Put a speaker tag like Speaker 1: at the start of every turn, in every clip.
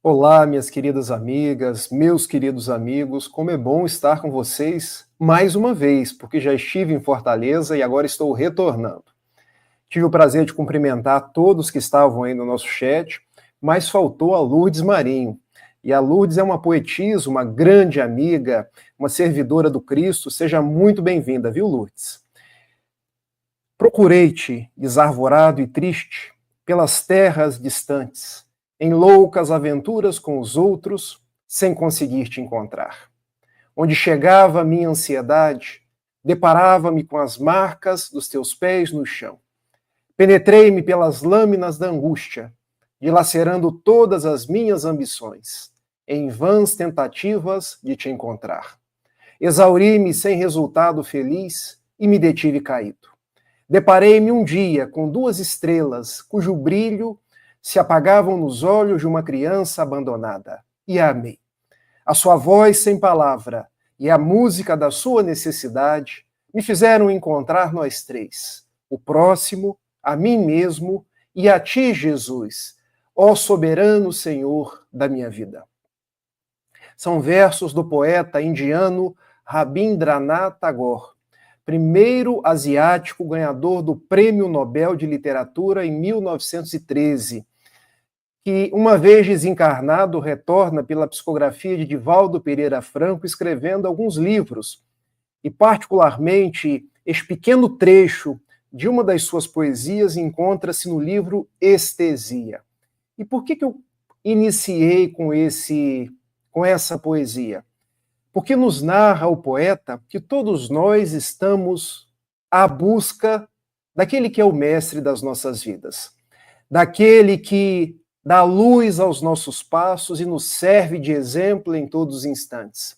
Speaker 1: Olá, minhas queridas amigas, meus queridos amigos, como é bom estar com vocês mais uma vez, porque já estive em Fortaleza e agora estou retornando. Tive o prazer de cumprimentar todos que estavam aí no nosso chat, mas faltou a Lourdes Marinho. E a Lourdes é uma poetisa, uma grande amiga, uma servidora do Cristo. Seja muito bem-vinda, viu, Lourdes? Procurei-te, desarvorado e triste, pelas terras distantes, em loucas aventuras com os outros, sem conseguir te encontrar. Onde chegava a minha ansiedade, deparava-me com as marcas dos teus pés no chão. Penetrei-me pelas lâminas da angústia, dilacerando todas as minhas ambições, em vãs tentativas de te encontrar. Exauri-me sem resultado feliz e me detive caído. Deparei-me um dia com duas estrelas, cujo brilho se apagavam nos olhos de uma criança abandonada, e a amei. A sua voz sem palavra e a música da sua necessidade me fizeram encontrar nós três, o próximo, a mim mesmo e a ti, Jesus, ó soberano Senhor da minha vida. São versos do poeta indiano Rabindranath Tagore, primeiro asiático ganhador do Prêmio Nobel de Literatura em 1913, que, uma vez desencarnado, retorna pela psicografia de Divaldo Pereira Franco, escrevendo alguns livros, e particularmente este pequeno trecho de uma das suas poesias encontra-se no livro Estesia. E por que eu iniciei com essa poesia? Porque nos narra o poeta que todos nós estamos à busca daquele que é o mestre das nossas vidas, daquele que dá luz aos nossos passos e nos serve de exemplo em todos os instantes.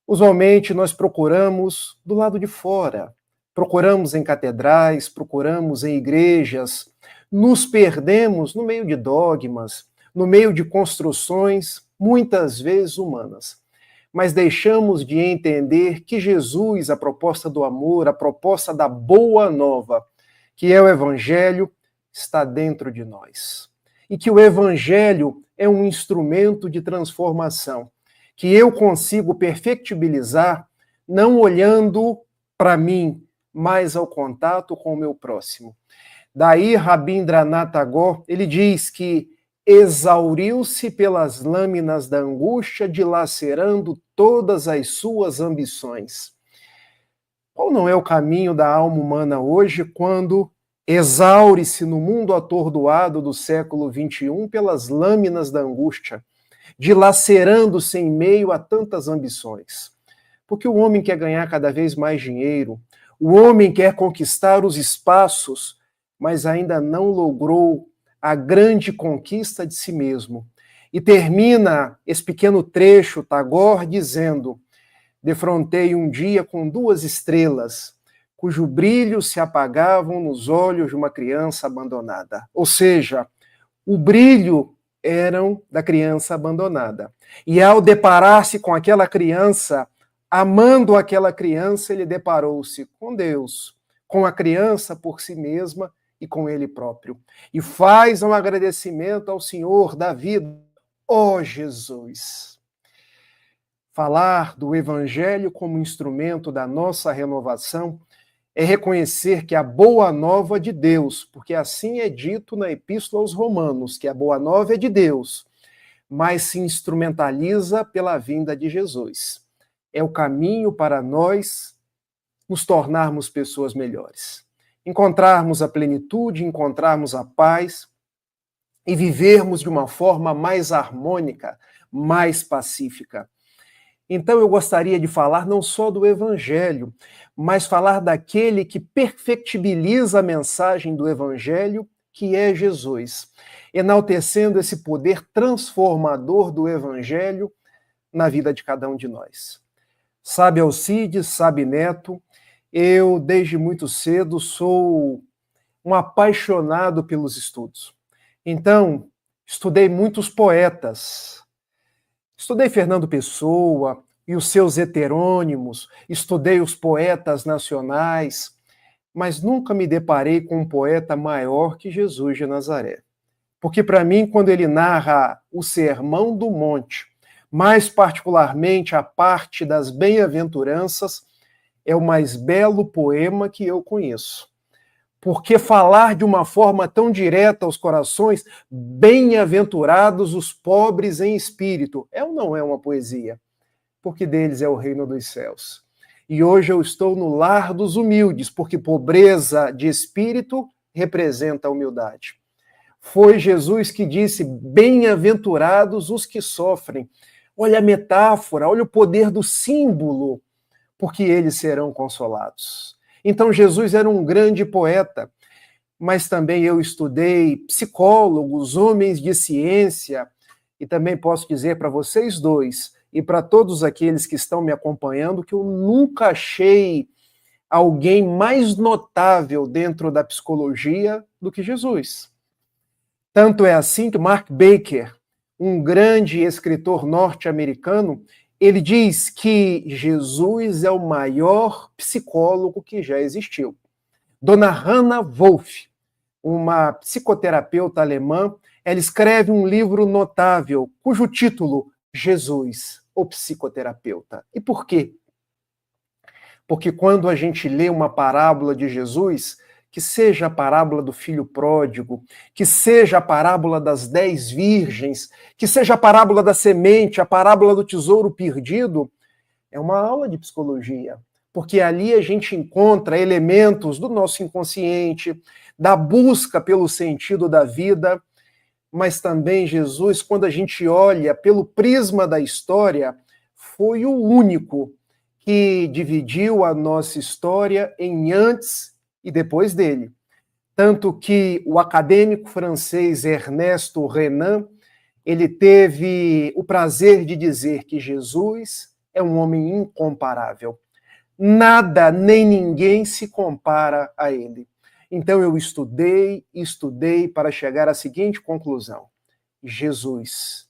Speaker 1: Usualmente nós procuramos do lado de fora, procuramos em catedrais, procuramos em igrejas, nos perdemos no meio de dogmas, no meio de construções muitas vezes humanas. Mas deixamos de entender que Jesus, a proposta do amor, a proposta da boa nova, que é o Evangelho, está dentro de nós. E que o Evangelho é um instrumento de transformação, que eu consigo perfectibilizar não olhando para mim, mas ao contato com o meu próximo. Daí Rabindranath Tagore, ele diz que exauriu-se pelas lâminas da angústia, dilacerando todas as suas ambições. Qual não é o caminho da alma humana hoje quando exaure-se no mundo atordoado do século XXI pelas lâminas da angústia, dilacerando-se em meio a tantas ambições? Porque o homem quer ganhar cada vez mais dinheiro, o homem quer conquistar os espaços, mas ainda não logrou a grande conquista de si mesmo. E termina esse pequeno trecho, Tagore, dizendo: defrontei um dia com duas estrelas, cujo brilho se apagavam nos olhos de uma criança abandonada. Ou seja, o brilho eram da criança abandonada. E ao deparar-se com aquela criança, amando aquela criança, ele deparou-se com Deus, com a criança por si mesma e com ele próprio. E faz um agradecimento ao Senhor da vida. Ó Jesus! Falar do Evangelho como instrumento da nossa renovação é reconhecer que a boa nova é de Deus, porque assim é dito na Epístola aos Romanos, que a boa nova é de Deus, mas se instrumentaliza pela vinda de Jesus. É o caminho para nós nos tornarmos pessoas melhores. Encontrarmos a plenitude, encontrarmos a paz e vivermos de uma forma mais harmônica, mais pacífica. Então eu gostaria de falar não só do Evangelho, mas falar daquele que perfectibiliza a mensagem do Evangelho, que é Jesus, enaltecendo esse poder transformador do Evangelho na vida de cada um de nós. Sabe Alcides, sabe Neto, eu desde muito cedo sou um apaixonado pelos estudos. Então, estudei muitos poetas, estudei Fernando Pessoa e os seus heterônimos, estudei os poetas nacionais, mas nunca me deparei com um poeta maior que Jesus de Nazaré. Porque para mim, quando ele narra o Sermão do Monte, mais particularmente a parte das bem-aventuranças, é o mais belo poema que eu conheço. Porque falar de uma forma tão direta aos corações, bem-aventurados os pobres em espírito, é ou não é uma poesia? Porque deles é o reino dos céus. E hoje eu estou no lar dos humildes, porque pobreza de espírito representa a humildade. Foi Jesus que disse, bem-aventurados os que sofrem. Olha a metáfora, olha o poder do símbolo, porque eles serão consolados. Então Jesus era um grande poeta, mas também eu estudei psicólogos, homens de ciência, e também posso dizer para vocês dois, e para todos aqueles que estão me acompanhando, que eu nunca achei alguém mais notável dentro da psicologia do que Jesus. Tanto é assim que Mark Baker, um grande escritor norte-americano, ele diz que Jesus é o maior psicólogo que já existiu. Dona Hannah Wolff, uma psicoterapeuta alemã, ela escreve um livro notável, cujo título, Jesus, o psicoterapeuta. E por quê? Porque quando a gente lê uma parábola de Jesus, que seja a parábola do filho pródigo, que seja a parábola das 10 virgens, que seja a parábola da semente, a parábola do tesouro perdido, é uma aula de psicologia. Porque ali a gente encontra elementos do nosso inconsciente, da busca pelo sentido da vida, mas também Jesus, quando a gente olha pelo prisma da história, foi o único que dividiu a nossa história em antes e depois dele. Tanto que o acadêmico francês Ernesto Renan, ele teve o prazer de dizer que Jesus é um homem incomparável. Nada nem ninguém se compara a ele. Então eu estudei para chegar à seguinte conclusão: Jesus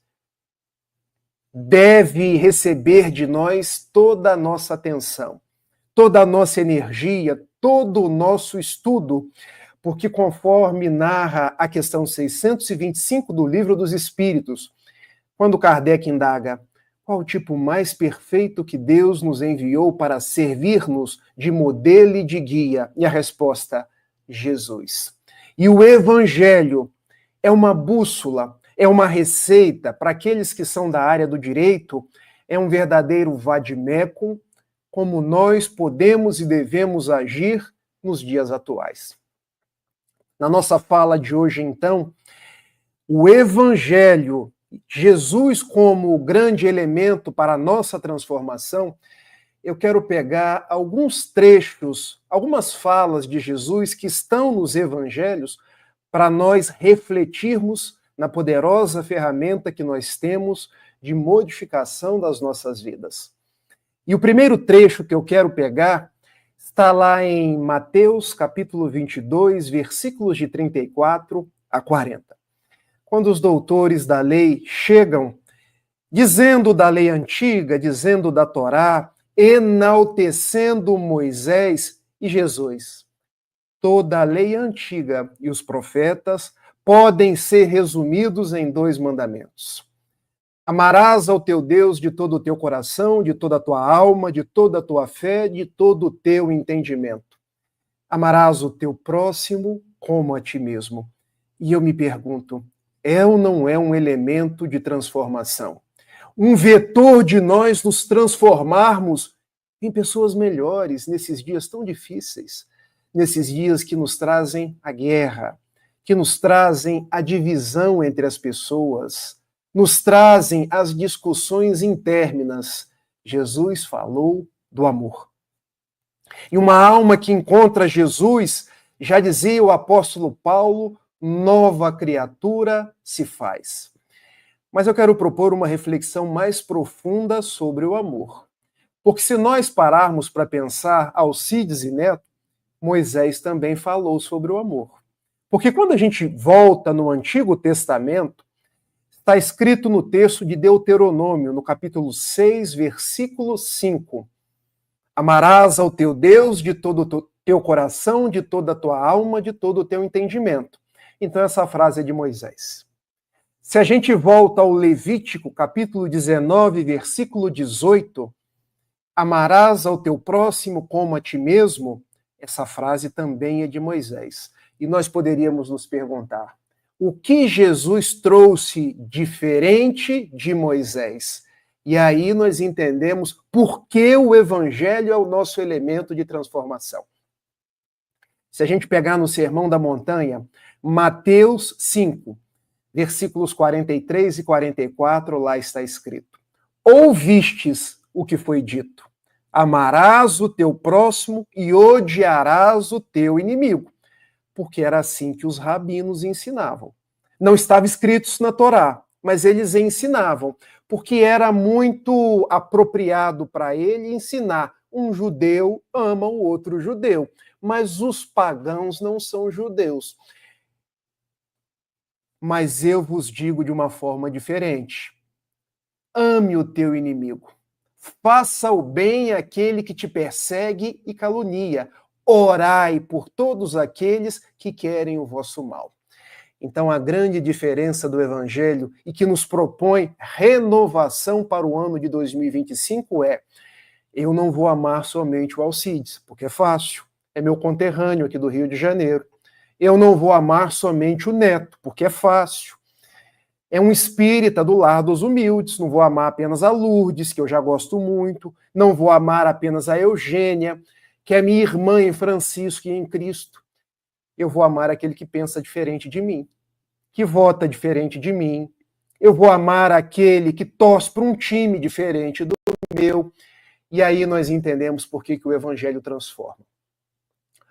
Speaker 1: deve receber de nós toda a nossa atenção, toda a nossa energia, todo o nosso estudo, porque conforme narra a questão 625 do Livro dos Espíritos, quando Kardec indaga qual o tipo mais perfeito que Deus nos enviou para servir-nos de modelo e de guia, e a resposta, Jesus. E o Evangelho é uma bússola, é uma receita para aqueles que são da área do direito, é um verdadeiro vade-mecum, como nós podemos e devemos agir nos dias atuais. Na nossa fala de hoje, então, o Evangelho, Jesus como o grande elemento para a nossa transformação, eu quero pegar alguns trechos, algumas falas de Jesus que estão nos Evangelhos para nós refletirmos na poderosa ferramenta que nós temos de modificação das nossas vidas. E o primeiro trecho que eu quero pegar está lá em Mateus, capítulo 22, versículos de 34 a 40. Quando os doutores da lei chegam, dizendo da lei antiga, dizendo da Torá, enaltecendo Moisés e Jesus. Toda a lei antiga e os profetas podem ser resumidos em 2 mandamentos. Amarás ao teu Deus de todo o teu coração, de toda a tua alma, de toda a tua fé, de todo o teu entendimento. Amarás o teu próximo como a ti mesmo. E eu me pergunto, é ou não é um elemento de transformação? Um vetor de nós nos transformarmos em pessoas melhores nesses dias tão difíceis, nesses dias que nos trazem a guerra, que nos trazem a divisão entre as pessoas, nos trazem as discussões intérminas. Jesus falou do amor. E uma alma que encontra Jesus, já dizia o apóstolo Paulo, nova criatura se faz. Mas eu quero propor uma reflexão mais profunda sobre o amor. Porque se nós pararmos para pensar Alcides e Neto, Moisés também falou sobre o amor. Porque quando a gente volta no Antigo Testamento, está escrito no texto de Deuteronômio, no capítulo 6, versículo 5. Amarás ao teu Deus de todo o teu coração, de toda a tua alma, de todo o teu entendimento. Então essa frase é de Moisés. Se a gente volta ao Levítico, capítulo 19, versículo 18, amarás ao teu próximo como a ti mesmo, essa frase também é de Moisés. E nós poderíamos nos perguntar, o que Jesus trouxe diferente de Moisés? E aí nós entendemos por que o evangelho é o nosso elemento de transformação. Se a gente pegar no Sermão da Montanha, Mateus 5, versículos 43 e 44, lá está escrito: ouvistes o que foi dito, amarás o teu próximo e odiarás o teu inimigo. Porque era assim que os rabinos ensinavam. Não estava escrito isso na Torá, mas eles ensinavam, porque era muito apropriado para ele ensinar. Um judeu ama o outro judeu, mas os pagãos não são judeus. Mas eu vos digo de uma forma diferente. Ame o teu inimigo. Faça o bem àquele que te persegue e calunia. Orai por todos aqueles que querem o vosso mal. Então, a grande diferença do Evangelho e que nos propõe renovação para o ano de 2025 é: eu não vou amar somente o Alcides, porque é fácil, é meu conterrâneo aqui do Rio de Janeiro. Eu não vou amar somente o Neto, porque é fácil. É um espírita do lar dos humildes, não vou amar apenas a Lourdes, que eu já gosto muito, não vou amar apenas a Eugênia, que é minha irmã em Francisco e em Cristo. Eu vou amar aquele que pensa diferente de mim, que vota diferente de mim. Eu vou amar aquele que torce para um time diferente do meu. E aí nós entendemos por que o Evangelho transforma.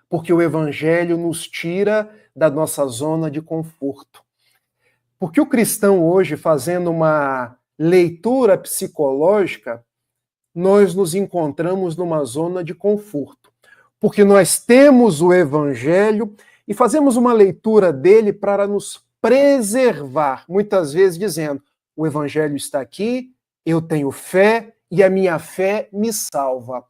Speaker 1: Porque o Evangelho nos tira da nossa zona de conforto. Porque o cristão hoje, fazendo uma leitura psicológica, nós nos encontramos numa zona de conforto. Porque nós temos o Evangelho e fazemos uma leitura dele para nos preservar, muitas vezes dizendo, o Evangelho está aqui, eu tenho fé e a minha fé me salva.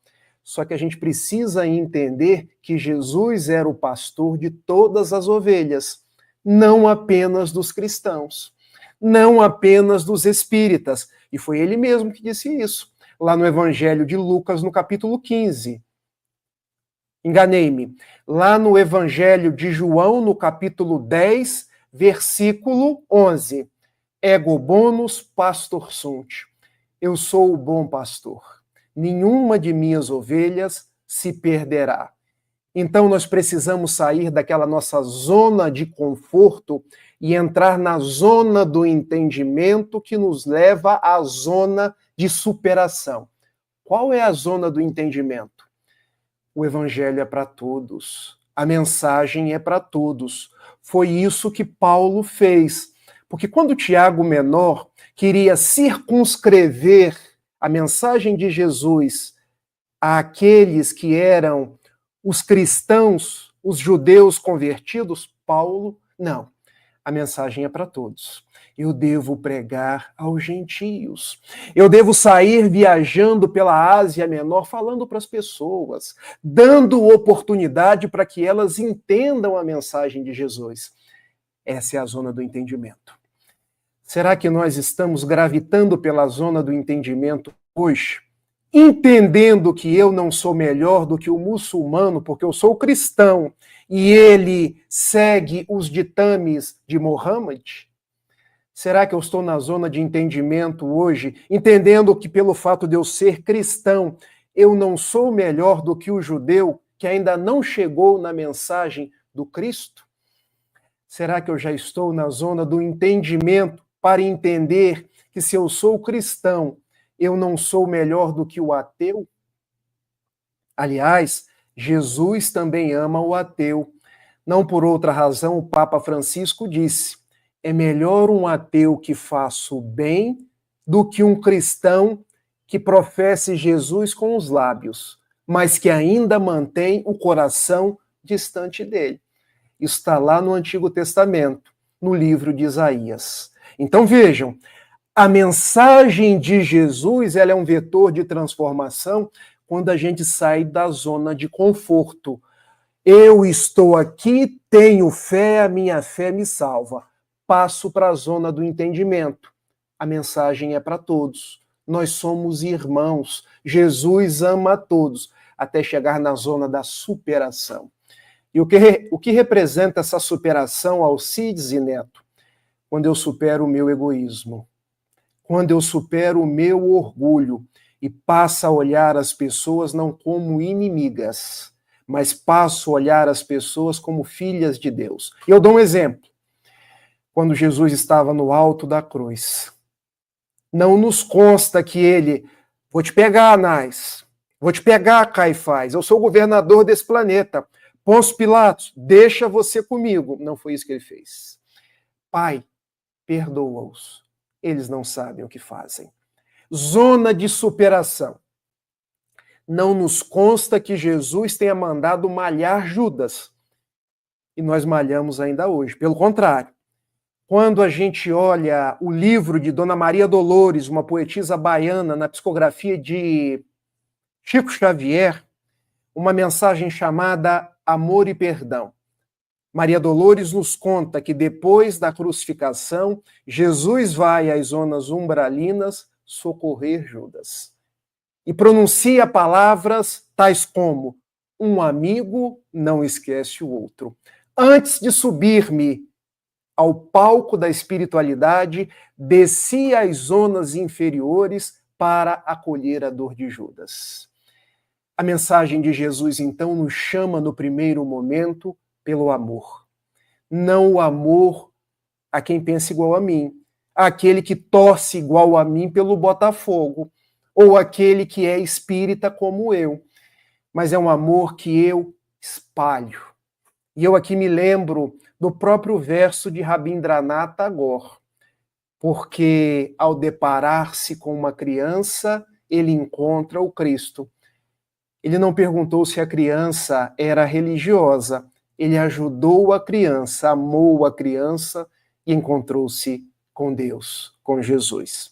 Speaker 1: Só que a gente precisa entender que Jesus era o pastor de todas as ovelhas, não apenas dos cristãos, não apenas dos espíritas. E foi ele mesmo que disse isso, lá no Evangelho de Lucas, no capítulo 15. Enganei-me. Lá no Evangelho de João, no capítulo 10, versículo 11. Ego bonus pastor sunt. Eu sou o bom pastor. Nenhuma de minhas ovelhas se perderá. Então nós precisamos sair daquela nossa zona de conforto e entrar na zona do entendimento que nos leva à zona de superação. Qual é a zona do entendimento? O Evangelho é para todos. A mensagem é para todos. Foi isso que Paulo fez. Porque quando Tiago Menor queria circunscrever a mensagem de Jesus àqueles que eram os cristãos, os judeus convertidos, Paulo, não. A mensagem é para todos. Eu devo pregar aos gentios. Eu devo sair viajando pela Ásia Menor, falando para as pessoas, dando oportunidade para que elas entendam a mensagem de Jesus. Essa é a zona do entendimento. Será que nós estamos gravitando pela zona do entendimento hoje? Entendendo que eu não sou melhor do que o muçulmano, porque eu sou cristão, e ele segue os ditames de Muhammad? Será que eu estou na zona de entendimento hoje, entendendo que pelo fato de eu ser cristão, eu não sou melhor do que o judeu que ainda não chegou na mensagem do Cristo? Será que eu já estou na zona do entendimento para entender que se eu sou cristão, eu não sou melhor do que o ateu? Aliás, Jesus também ama o ateu. Não por outra razão, o Papa Francisco disse: é melhor um ateu que faça o bem do que um cristão que professe Jesus com os lábios, mas que ainda mantém o coração distante dele. Isso está lá no Antigo Testamento, no livro de Isaías. Então vejam, a mensagem de Jesus ela é um vetor de transformação quando a gente sai da zona de conforto. Eu estou aqui, tenho fé, a minha fé me salva. Passo para a zona do entendimento. A mensagem é para todos. Nós somos irmãos. Jesus ama a todos, até chegar na zona da superação. E o que representa essa superação, Alcides e Neto? Quando eu supero o meu egoísmo, quando eu supero o meu orgulho e passo a olhar as pessoas não como inimigas, mas passo a olhar as pessoas como filhas de Deus. E eu dou um exemplo. Quando Jesus estava no alto da cruz, não nos consta que ele, vou te pegar, Anás, vou te pegar, Caifás, eu sou o governador desse planeta. Pôncio Pilatos, deixa você comigo. Não foi isso que ele fez. Pai, perdoa-os. Eles não sabem o que fazem. Zona de superação. Não nos consta que Jesus tenha mandado malhar Judas. E nós malhamos ainda hoje. Pelo contrário, quando a gente olha o livro de Dona Maria Dolores, uma poetisa baiana, na psicografia de Chico Xavier, uma mensagem chamada Amor e Perdão. Maria Dolores nos conta que depois da crucificação, Jesus vai às zonas umbralinas socorrer Judas. E pronuncia palavras tais como: um amigo não esquece o outro. Antes de subir-me ao palco da espiritualidade, desci às zonas inferiores para acolher a dor de Judas. A mensagem de Jesus, então, nos chama no primeiro momento pelo amor. Não o amor a quem pensa igual a mim, aquele que torce igual a mim pelo Botafogo, ou aquele que é espírita como eu, mas é um amor que eu espalho. E eu aqui me lembro do próprio verso de Rabindranath Tagore, porque ao deparar-se com uma criança, ele encontra o Cristo. Ele não perguntou se a criança era religiosa, ele ajudou a criança, amou a criança e encontrou-se com Deus, com Jesus.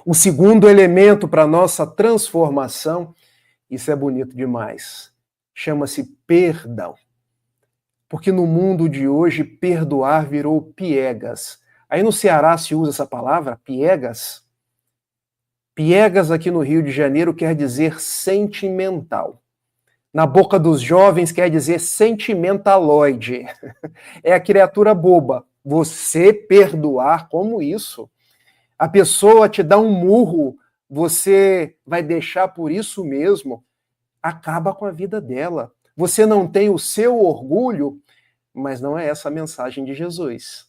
Speaker 1: O segundo elemento para a nossa transformação, isso é bonito demais, chama-se perdão. Porque no mundo de hoje, perdoar virou piegas. Aí no Ceará se usa essa palavra, piegas. Piegas aqui no Rio de Janeiro quer dizer sentimental. Na boca dos jovens quer dizer sentimentaloide. É a criatura boba. Você perdoar, como isso? A pessoa te dá um murro, você vai deixar por isso mesmo? Acaba com a vida dela. Você não tem o seu orgulho, mas não é essa a mensagem de Jesus.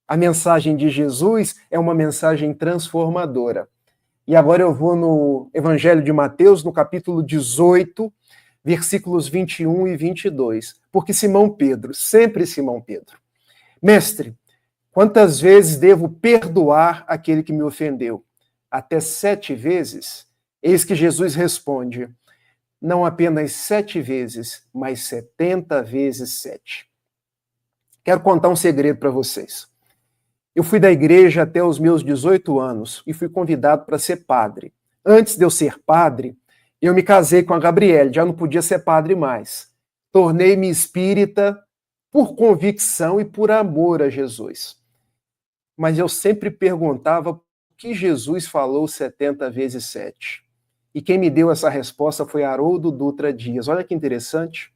Speaker 1: A mensagem de Jesus é uma mensagem transformadora. E agora eu vou no Evangelho de Mateus, no capítulo 18, versículos 21 e 22. Porque Simão Pedro, sempre Simão Pedro, mestre, quantas vezes devo perdoar aquele que me ofendeu? Até 7 vezes? Eis que Jesus responde, não apenas 7 vezes, mas 70 vezes 7. Quero contar um segredo para vocês. Eu fui da igreja até os meus 18 anos e fui convidado para ser padre. Antes de eu ser padre, eu me casei com a Gabriele, já não podia ser padre mais. Tornei-me espírita por convicção e por amor a Jesus. Mas eu sempre perguntava por que Jesus falou 70 vezes 7. E quem me deu essa resposta foi Haroldo Dutra Dias. Olha que interessante.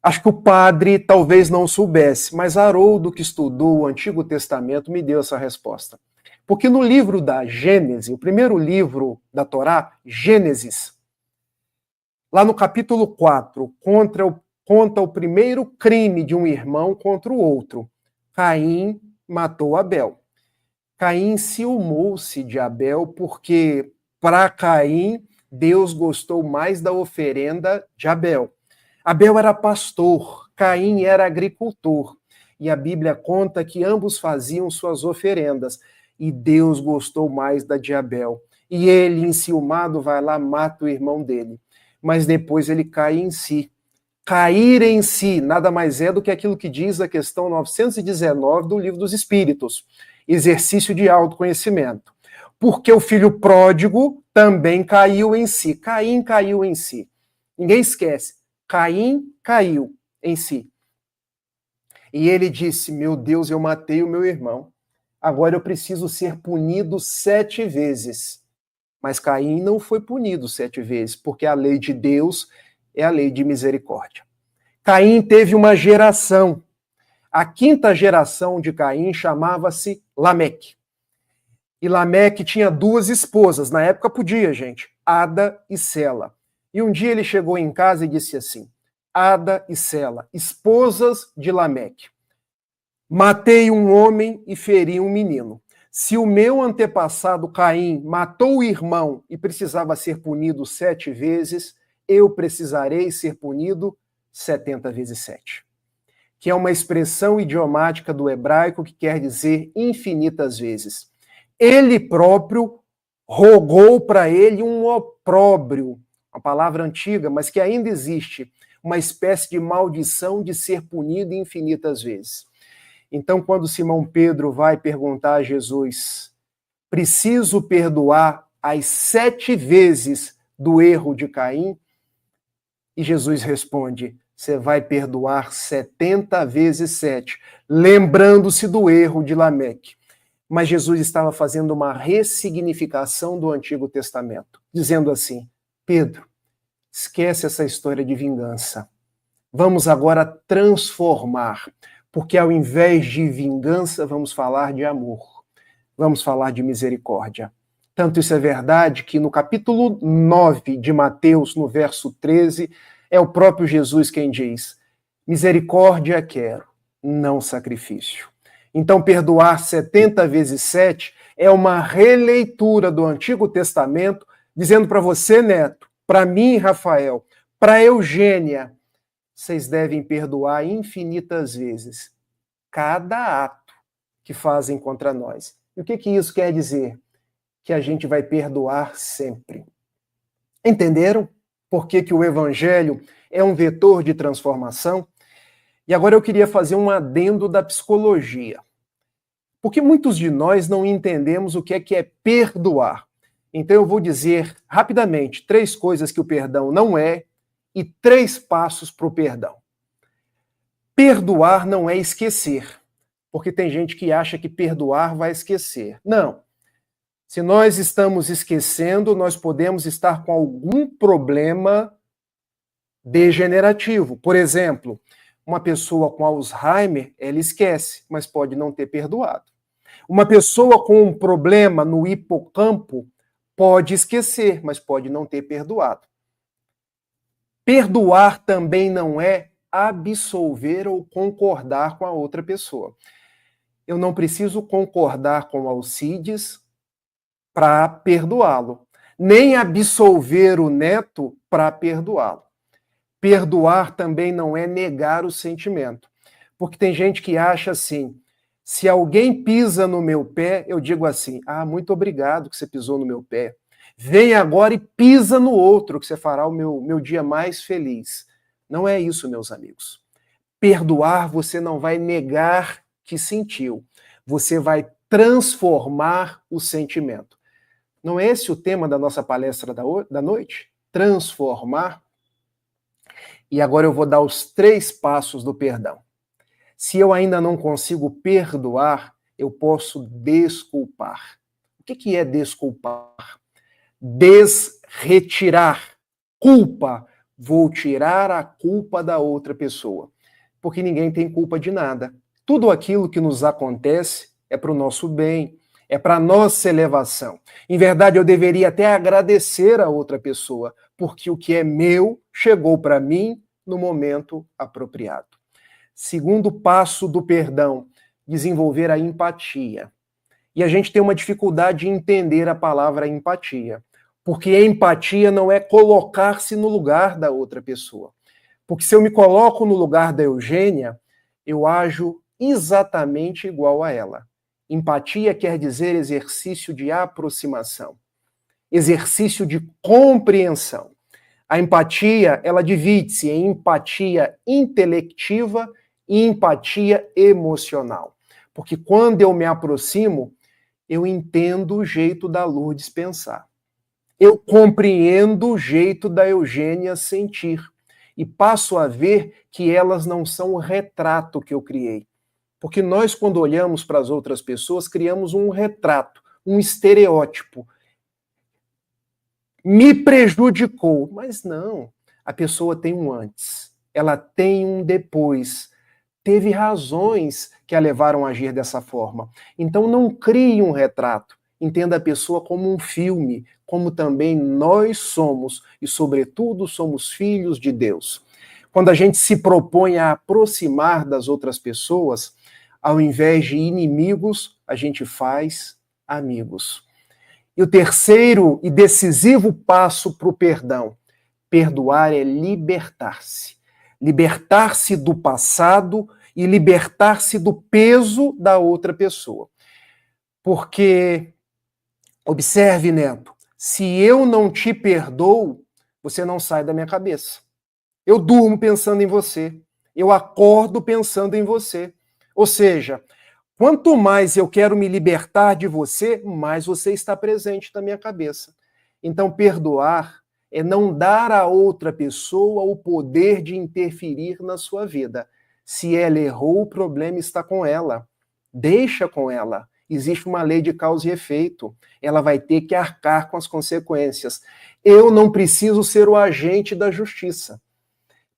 Speaker 1: Acho que o padre talvez não soubesse, mas Haroldo, que estudou o Antigo Testamento, me deu essa resposta. Porque no livro da Gênesis, o primeiro livro da Torá, Gênesis, lá no capítulo 4, conta o primeiro crime de um irmão contra o outro. Caim matou Abel. Caim ciumou-se de Abel porque, para Caim, Deus gostou mais da oferenda de Abel. Abel era pastor, Caim era agricultor. E a Bíblia conta que ambos faziam suas oferendas. E Deus gostou mais da de Abel. E ele, enciumado, vai lá, mata o irmão dele. Mas depois ele cai em si. Cair em si nada mais é do que aquilo que diz a questão 919 do Livro dos Espíritos. Exercício de autoconhecimento. Porque o filho pródigo também caiu em si. Caim caiu em si. Ninguém esquece. Caim caiu em si. E ele disse, meu Deus, eu matei o meu irmão. Agora eu preciso ser punido 7 vezes. Mas Caim não foi punido 7 vezes, porque a lei de Deus é a lei de misericórdia. Caim teve uma geração. A 5ª geração de Caim chamava-se Lameque. E Lameque tinha 2 esposas. Na época podia, gente. Ada e Sela. E um dia ele chegou em casa e disse assim, Ada e Sela, esposas de Lameque. Matei um homem e feri um menino. Se o meu antepassado Caim matou o irmão e precisava ser punido 7 vezes, eu precisarei ser punido 70 vezes 7. Que é uma expressão idiomática do hebraico que quer dizer infinitas vezes. Ele próprio rogou para ele um opróbrio, uma palavra antiga, mas que ainda existe, uma espécie de maldição de ser punido infinitas vezes. Então, quando Simão Pedro vai perguntar a Jesus, preciso perdoar as 7 vezes do erro de Caim? E Jesus responde, você vai perdoar 70 vezes 7, lembrando-se do erro de Lameque. Mas Jesus estava fazendo uma ressignificação do Antigo Testamento, dizendo assim, Pedro, esquece essa história de vingança. Vamos agora transformar. Porque ao invés de vingança, vamos falar de amor, vamos falar de misericórdia. Tanto isso é verdade que no capítulo 9 de Mateus, no verso 13, é o próprio Jesus quem diz, misericórdia quero, não sacrifício. Então perdoar 70 vezes 7 é uma releitura do Antigo Testamento, dizendo para você, Neto, para mim, Rafael, para Eugênia, vocês devem perdoar infinitas vezes cada ato que fazem contra nós. E o que isso quer dizer? Que a gente vai perdoar sempre. Entenderam por que o Evangelho é um vetor de transformação? E agora eu queria fazer um adendo da psicologia. Porque muitos de nós não entendemos o que é perdoar. Então eu vou dizer rapidamente 3 coisas que o perdão não é e 3 passos para o perdão. Perdoar não é esquecer, porque tem gente que acha que perdoar vai esquecer. Não. Se nós estamos esquecendo, nós podemos estar com algum problema degenerativo. Por exemplo, uma pessoa com Alzheimer, ela esquece, mas pode não ter perdoado. Uma pessoa com um problema no hipocampo pode esquecer, mas pode não ter perdoado. Perdoar também não é absolver ou concordar com a outra pessoa. Eu não preciso concordar com Alcides para perdoá-lo, nem absolver o neto para perdoá-lo. Perdoar também não é negar o sentimento, porque tem gente que acha assim, se alguém pisa no meu pé, eu digo assim, muito obrigado que você pisou no meu pé. Vem agora e pisa no outro, que você fará o meu dia mais feliz. Não é isso, meus amigos. Perdoar, você não vai negar que sentiu. Você vai transformar o sentimento. Não é esse o tema da nossa palestra da noite? Transformar. E agora eu vou dar os 3 passos do perdão. Se eu ainda não consigo perdoar, eu posso desculpar. O que é desculpar? Desretirar. Culpa. Vou tirar a culpa da outra pessoa. Porque ninguém tem culpa de nada. Tudo aquilo que nos acontece é para o nosso bem, é para a nossa elevação. Em verdade, eu deveria até agradecer a outra pessoa, porque o que é meu chegou para mim no momento apropriado. Segundo passo do perdão, desenvolver a empatia. E a gente tem uma dificuldade de entender a palavra empatia, porque empatia não é colocar-se no lugar da outra pessoa. Porque se eu me coloco no lugar da Eugênia, eu ajo exatamente igual a ela. Empatia quer dizer exercício de aproximação, exercício de compreensão. A empatia, ela divide-se em empatia intelectiva e empatia emocional. Porque quando eu me aproximo, eu entendo o jeito da Lourdes pensar. Eu compreendo o jeito da Eugênia sentir. e passo a ver que elas não são o retrato que eu criei. Porque nós, quando olhamos para as outras pessoas, criamos um retrato, um estereótipo. Me prejudicou, mas não. A pessoa tem um antes, ela tem um depois. Teve razões que a levaram a agir dessa forma. Então não crie um retrato. Entenda a pessoa como um filme, como também nós somos, e sobretudo somos filhos de Deus. Quando a gente se propõe a aproximar das outras pessoas, ao invés de inimigos, a gente faz amigos. E o terceiro e decisivo passo para o perdão. Perdoar é libertar-se. Libertar-se do passado e libertar-se do peso da outra pessoa. Porque, observe, Neto, se eu não te perdoo, você não sai da minha cabeça. Eu durmo pensando em você. Eu acordo pensando em você. Ou seja, quanto mais eu quero me libertar de você, mais você está presente na minha cabeça. Então, perdoar é não dar a outra pessoa o poder de interferir na sua vida. Se ela errou, o problema está com ela. Deixa com ela. Existe uma lei de causa e efeito. Ela vai ter que arcar com as consequências. Eu não preciso ser o agente da justiça.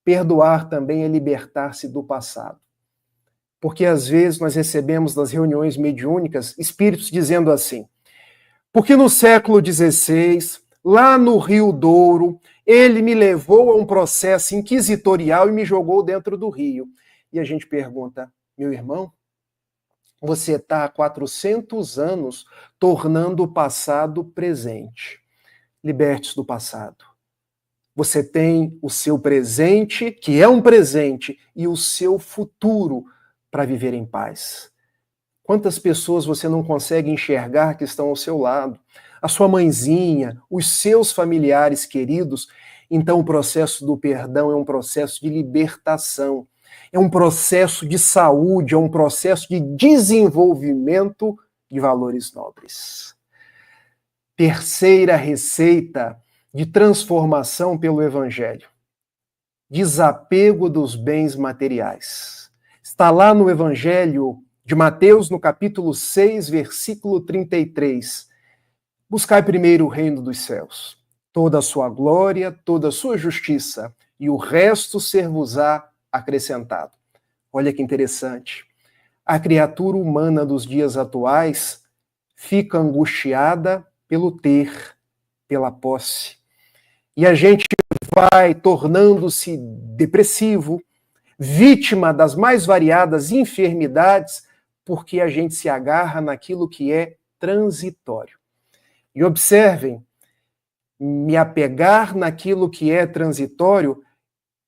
Speaker 1: Perdoar também é libertar-se do passado. Porque às vezes nós recebemos nas reuniões mediúnicas espíritos dizendo assim: porque no século XVI, lá no Rio Douro, ele me levou a um processo inquisitorial e me jogou dentro do rio. E a gente pergunta: meu irmão, você está há 400 anos tornando o passado presente. Liberte-se do passado. Você tem o seu presente, que é um presente, e o seu futuro para viver em paz. Quantas pessoas você não consegue enxergar que estão ao seu lado? A sua mãezinha, os seus familiares queridos. Então o processo do perdão é um processo de libertação, é um processo de saúde, é um processo de desenvolvimento de valores nobres. Terceira receita de transformação pelo Evangelho: desapego dos bens materiais. Está lá no Evangelho de Mateus, no capítulo 6, versículo 33. Buscai primeiro o reino dos céus, toda a sua glória, toda a sua justiça, e o resto ser-vos-á acrescentado. Olha que interessante. A criatura humana dos dias atuais fica angustiada pelo ter, pela posse. E a gente vai tornando-se depressivo, vítima das mais variadas enfermidades, porque a gente se agarra naquilo que é transitório. E observem, me apegar naquilo que é transitório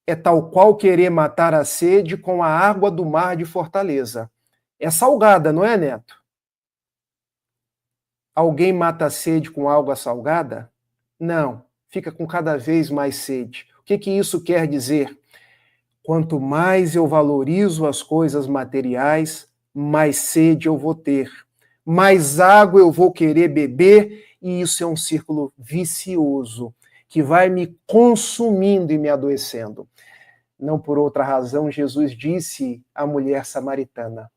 Speaker 1: é tal qual querer matar a sede com a água do mar de Fortaleza. É salgada, não é, Neto? Alguém mata a sede com água salgada? Não, fica com cada vez mais sede. O que isso quer dizer? Quanto mais eu valorizo as coisas materiais, mais sede eu vou ter, mais água eu vou querer beber, e isso é um círculo vicioso que vai me consumindo e me adoecendo. Não por outra razão, Jesus disse à mulher samaritana,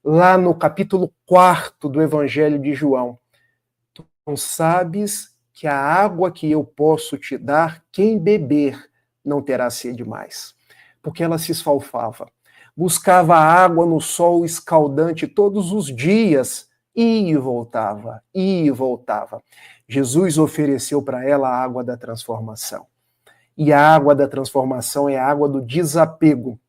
Speaker 1: lá no capítulo 4 do Evangelho de João: tu não sabes que a água que eu posso te dar, quem beber não terá sede mais. Porque ela se esfalfava, buscava água no sol escaldante todos os dias, e voltava, e voltava. Jesus ofereceu para ela a água da transformação. E a água da transformação é a água do desapego.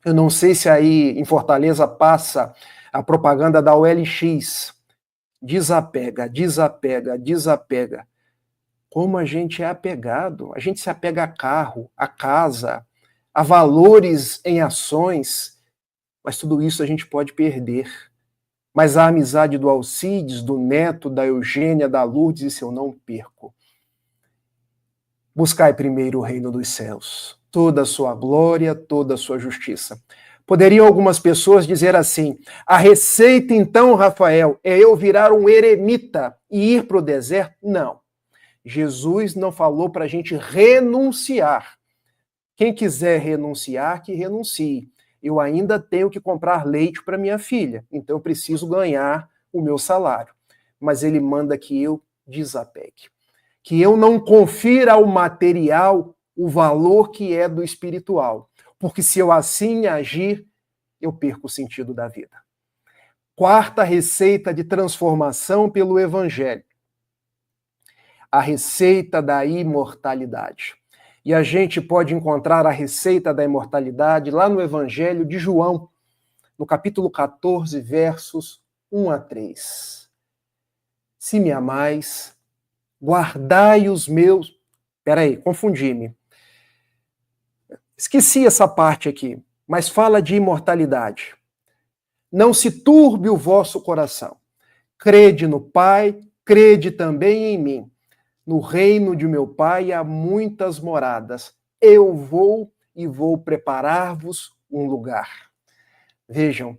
Speaker 1: Eu não sei se aí em Fortaleza passa a propaganda da OLX. Desapega, desapega, desapega. Como a gente é apegado. A gente se apega a carro, a casa, a valores em ações, mas tudo isso a gente pode perder. Mas a amizade do Alcides, do Neto, da Eugênia, da Lourdes, isso eu não perco. Buscai primeiro o reino dos céus, toda a sua glória, toda a sua justiça. Poderiam algumas pessoas dizer assim: a receita então, Rafael, é eu virar um eremita e ir para o deserto? Não. Jesus não falou para a gente renunciar. Quem quiser renunciar, que renuncie. Eu ainda tenho que comprar leite para minha filha, então eu preciso ganhar o meu salário. Mas ele manda que eu desapegue. Que eu não confira ao material o valor que é do espiritual. Porque se eu assim agir, eu perco o sentido da vida. Quarta receita de transformação pelo Evangelho. A receita da imortalidade. E a gente pode encontrar a receita da imortalidade lá no Evangelho de João, no capítulo 14, versos 1 a 3. Se me amais, guardai os meus... Peraí, confundi-me. Esqueci essa parte aqui, mas fala de imortalidade. Não se turbe o vosso coração. Crede no Pai, crede também em mim. No reino de meu Pai há muitas moradas. Eu vou e vou preparar-vos um lugar. Vejam,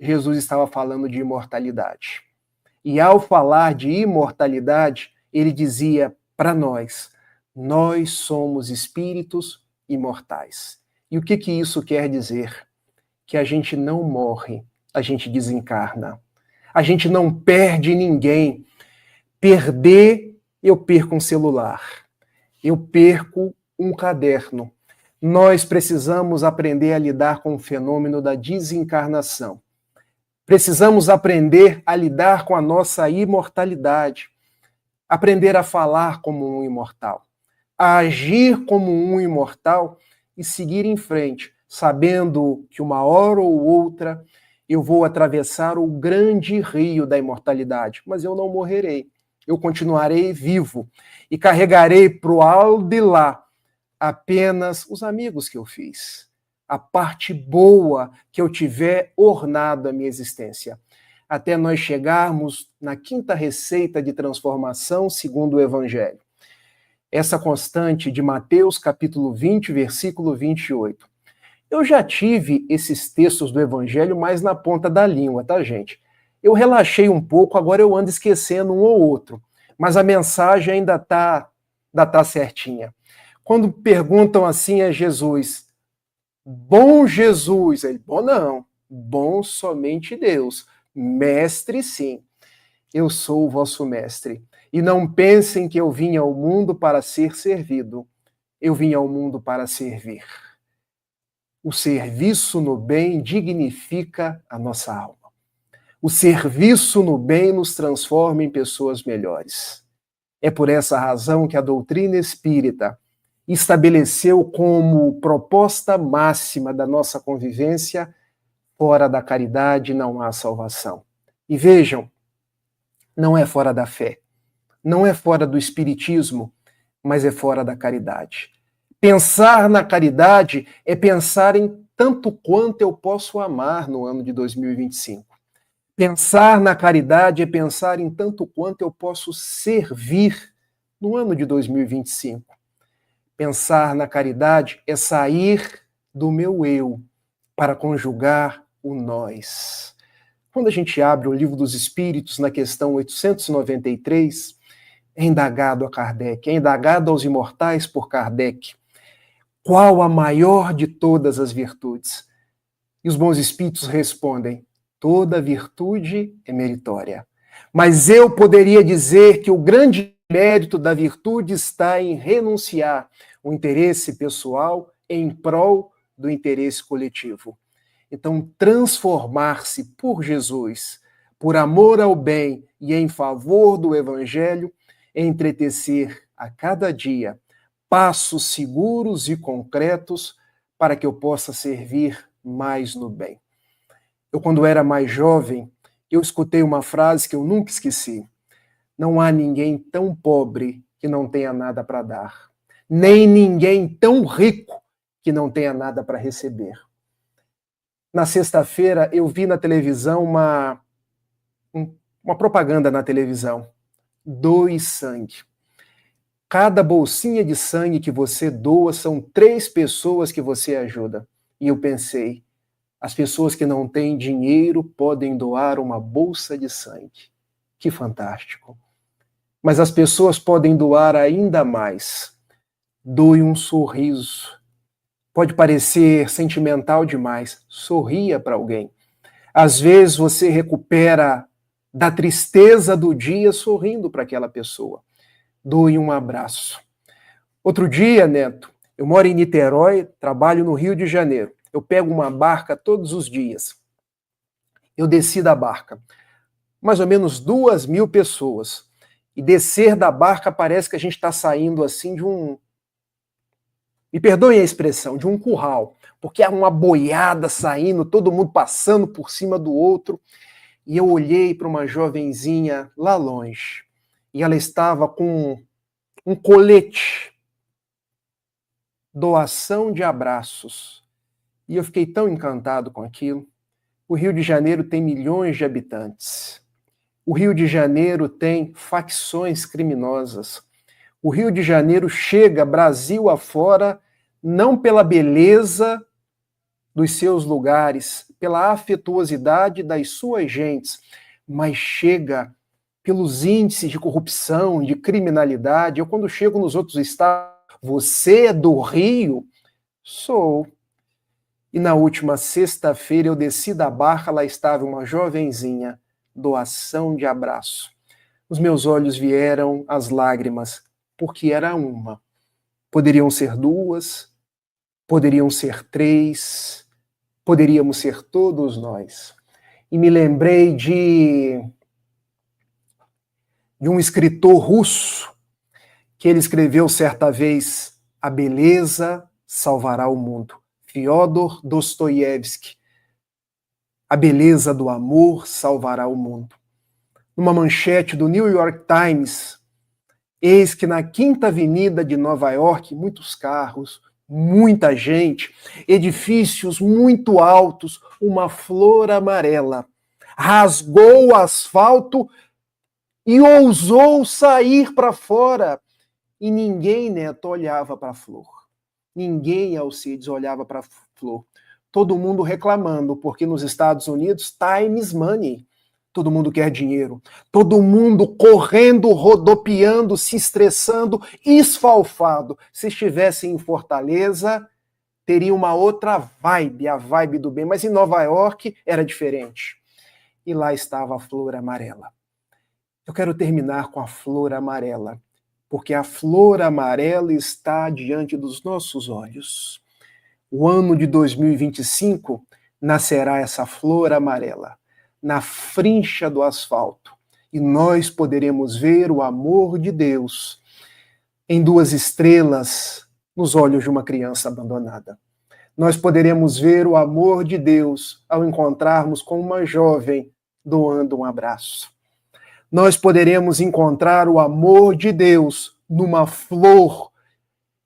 Speaker 1: Jesus estava falando de imortalidade. E ao falar de imortalidade, ele dizia para nós somos espíritos imortais. E o que isso quer dizer? Que a gente não morre, a gente desencarna. A gente não perde ninguém. Perder, eu perco um celular. Eu perco um caderno. Nós precisamos aprender a lidar com o fenômeno da desencarnação. Precisamos aprender a lidar com a nossa imortalidade. Aprender a falar como um imortal. A agir como um imortal e seguir em frente, sabendo que uma hora ou outra eu vou atravessar o grande rio da imortalidade, mas eu não morrerei. Eu continuarei vivo e carregarei para o alto de lá apenas os amigos que eu fiz, a parte boa que eu tiver ornado a minha existência, até nós chegarmos na quinta receita de transformação segundo o Evangelho. Essa constante de Mateus, capítulo 20, versículo 28. Eu já tive esses textos do Evangelho mais na ponta da língua, tá, gente? Eu relaxei um pouco, agora eu ando esquecendo um ou outro, mas a mensagem ainda tá certinha. Quando perguntam assim a Jesus, bom Jesus, ele, bom não, bom somente Deus, mestre sim, eu sou o vosso mestre. E não pensem que eu vim ao mundo para ser servido, eu vim ao mundo para servir. O serviço no bem dignifica a nossa alma. O serviço no bem nos transforma em pessoas melhores. É por essa razão que a doutrina espírita estabeleceu como proposta máxima da nossa convivência: fora da caridade não há salvação. E vejam, não é fora da fé, não é fora do espiritismo, mas é fora da caridade. Pensar na caridade é pensar em tanto quanto eu posso amar no ano de 2025. Pensar na caridade é pensar em tanto quanto eu posso servir no ano de 2025. Pensar na caridade é sair do meu eu para conjugar o nós. Quando a gente abre o Livro dos Espíritos, na questão 893, é indagado a Kardec, é indagado aos imortais por Kardec, qual a maior de todas as virtudes? E os bons espíritos respondem, toda virtude é meritória. Mas eu poderia dizer que o grande mérito da virtude está em renunciar o interesse pessoal em prol do interesse coletivo. Então, transformar-se por Jesus, por amor ao bem e em favor do Evangelho, é entretecer a cada dia passos seguros e concretos para que eu possa servir mais no bem. Eu, quando era mais jovem, eu escutei uma frase que eu nunca esqueci. Não há ninguém tão pobre que não tenha nada para dar, nem ninguém tão rico que não tenha nada para receber. Na sexta-feira, eu vi na televisão uma propaganda na televisão. Doe sangue. Cada bolsinha de sangue que você doa são 3 pessoas que você ajuda. E eu pensei, as pessoas que não têm dinheiro podem doar uma bolsa de sangue. Que fantástico. Mas as pessoas podem doar ainda mais. Doe um sorriso. Pode parecer sentimental demais. Sorria para alguém. Às vezes você recupera da tristeza do dia sorrindo para aquela pessoa. Doe um abraço. Outro dia, Neto, eu moro em Niterói, trabalho no Rio de Janeiro. Eu pego uma barca todos os dias. Eu desci da barca. Mais ou menos 2.000 pessoas. E descer da barca parece que a gente está saindo assim de um... Me perdoem a expressão, de um curral. Porque é uma boiada saindo, todo mundo passando por cima do outro. E eu olhei para uma jovenzinha lá longe. E ela estava com um colete. Doação de abraços. E eu fiquei tão encantado com aquilo. O Rio de Janeiro tem milhões de habitantes. O Rio de Janeiro tem facções criminosas. O Rio de Janeiro chega Brasil afora não pela beleza dos seus lugares, pela afetuosidade das suas gentes, mas chega pelos índices de corrupção, de criminalidade. Eu, quando chego nos outros estados, você é do Rio? Sou. E na última sexta-feira eu desci da barca, lá estava uma jovenzinha, doação de abraço. Os meus olhos vieram as lágrimas, porque era uma. Poderiam ser 2, poderiam ser 3, poderíamos ser todos nós. E me lembrei de um escritor russo, que ele escreveu certa vez, A beleza salvará o mundo. Fyodor Dostoiévski. A beleza do amor salvará o mundo. Numa manchete do New York Times, eis que na Quinta Avenida de Nova York, muitos carros, muita gente, edifícios muito altos, uma flor amarela rasgou o asfalto e ousou sair para fora. E ninguém, Neto, olhava para a flor. Ninguém, Alcides, olhava para a flor. Todo mundo reclamando, porque nos Estados Unidos, time is money. Todo mundo quer dinheiro. Todo mundo correndo, rodopiando, se estressando, esfalfado. Se estivesse em Fortaleza, teria uma outra vibe, a vibe do bem. Mas em Nova York era diferente. E lá estava a flor amarela. Eu quero terminar com a flor amarela, porque a flor amarela está diante dos nossos olhos. O ano de 2025 nascerá essa flor amarela, na frincha do asfalto, e nós poderemos ver o amor de Deus em 2 estrelas nos olhos de uma criança abandonada. Nós poderemos ver o amor de Deus ao encontrarmos com uma jovem doando um abraço. Nós poderemos encontrar o amor de Deus numa flor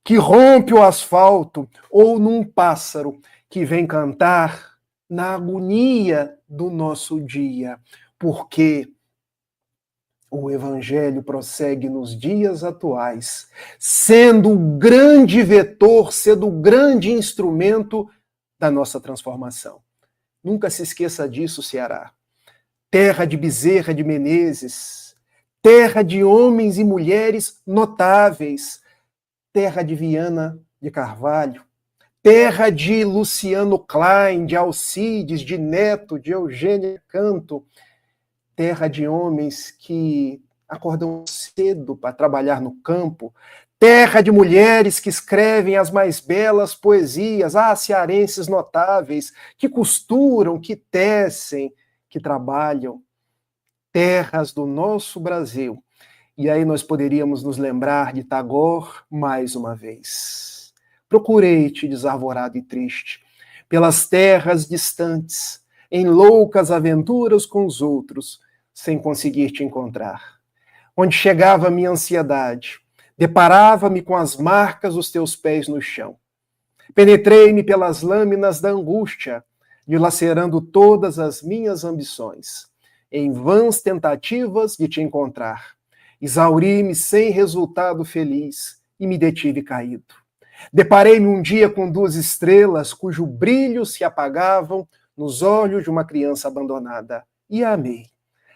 Speaker 1: que rompe o asfalto ou num pássaro que vem cantar na agonia do nosso dia, porque o Evangelho prossegue nos dias atuais, sendo o grande vetor, sendo o grande instrumento da nossa transformação. Nunca se esqueça disso, Ceará. Terra de Bezerra de Menezes, terra de homens e mulheres notáveis, terra de Viana de Carvalho, terra de Luciano Klein, de Alcides, de Neto, de Eugênia Canto, terra de homens que acordam cedo para trabalhar no campo, terra de mulheres que escrevem as mais belas poesias, cearenses notáveis, que costuram, que tecem, que trabalham, terras do nosso Brasil. E aí nós poderíamos nos lembrar de Tagore mais uma vez. Procurei-te desarvorado e triste, pelas terras distantes, em loucas aventuras com os outros, sem conseguir te encontrar. Onde chegava a minha ansiedade, deparava-me com as marcas dos teus pés no chão. Penetrei-me pelas lâminas da angústia, dilacerando todas as minhas ambições, em vãs tentativas de te encontrar. Exauri-me sem resultado feliz e me detive caído. Deparei-me um dia com 2 estrelas cujo brilho se apagavam nos olhos de uma criança abandonada. E a amei.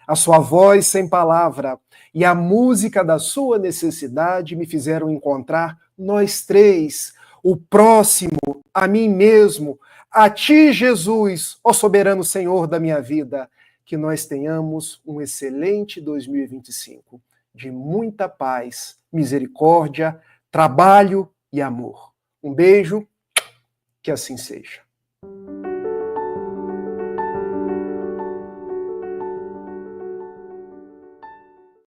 Speaker 1: A sua voz sem palavra e a música da sua necessidade me fizeram encontrar nós 3, o próximo, a mim mesmo, a ti, Jesus, ó soberano Senhor da minha vida, que nós tenhamos um excelente 2025, de muita paz, misericórdia, trabalho e amor. Um beijo, que assim seja.